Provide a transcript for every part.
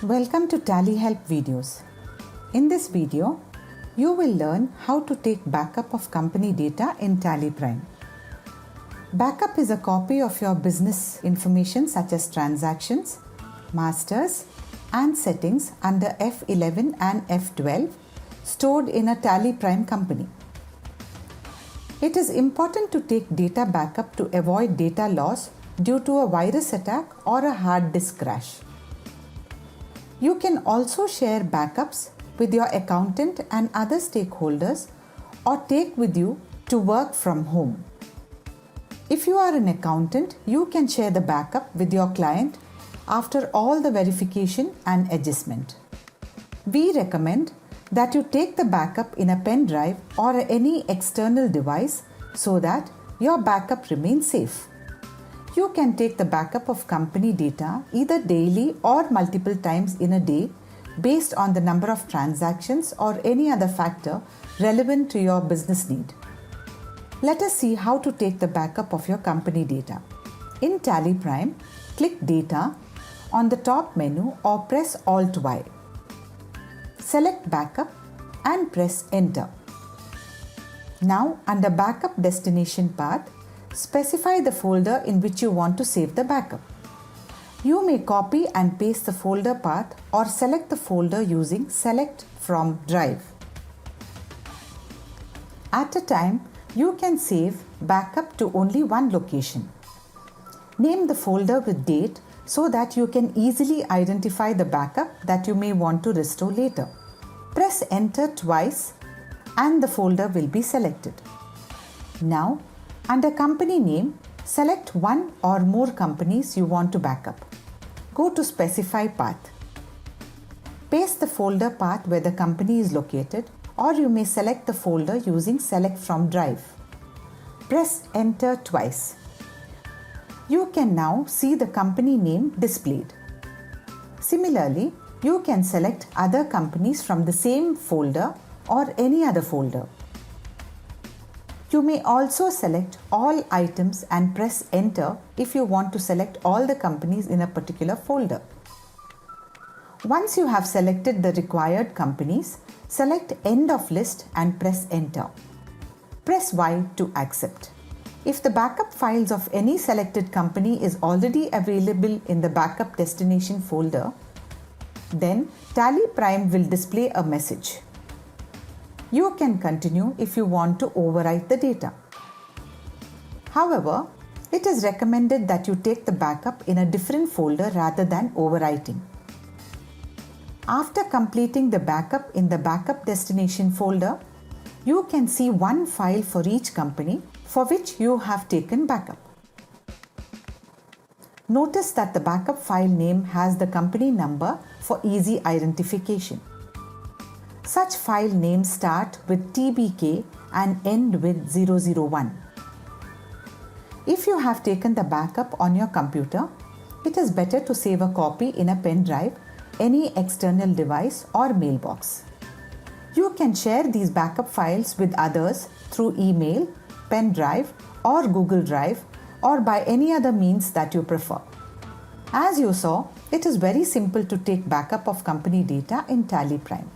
Welcome to Tally Help videos. In this video, you will learn how to take backup of company data in Tally Prime. Backup is a copy of your business information such as transactions, masters, and settings under F11 and F12 stored in a Tally Prime company. It is important to take data backup to avoid data loss due to a virus attack or a hard disk crash. You can also share backups with your accountant and other stakeholders or take with you to work from home. If you are an accountant, you can share the backup with your client after all the verification and adjustment. We recommend that you take the backup in a pen drive or any external device so that your backup remains safe. You can take the backup of company data either daily or multiple times in a day based on the number of transactions or any other factor relevant to your business need. Let us see how to take the backup of your company data. In Tally Prime, click Data on the top menu or press Alt-Y. Select Backup and press Enter. Now, under Backup Destination Path, specify the folder in which you want to save the backup. You may copy and paste the folder path or select the folder using Select from Drive. At a time, you can save backup to only one location. Name the folder with date so that you can easily identify the backup that you may want to restore later. Press Enter twice and the folder will be selected. Now, under company name, select one or more companies you want to backup. Go to Specify Path. Paste the folder path where the company is located, or you may select the folder using Select from Drive. Press Enter twice. You can now see the company name displayed. Similarly, you can select other companies from the same folder or any other folder. You may also select all items and press Enter if you want to select all the companies in a particular folder. Once you have selected the required companies, select End of List and press Enter. Press Y to accept. If the backup files of any selected company is already available in the backup destination folder, then Tally Prime will display a message. You can continue if you want to overwrite the data. However, it is recommended that you take the backup in a different folder rather than overwriting. After completing the backup in the backup destination folder, you can see one file for each company for which you have taken backup. Notice that the backup file name has the company number for easy identification. Such file names start with TBK and end with 001. If you have taken the backup on your computer, it is better to save a copy in a pen drive, any external device or mailbox. You can share these backup files with others through email, pen drive or Google Drive or by any other means that you prefer. As you saw, it is very simple to take backup of company data in Tally Prime.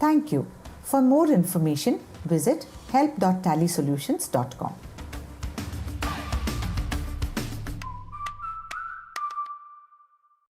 Thank you. For more information, visit help.tallysolutions.com.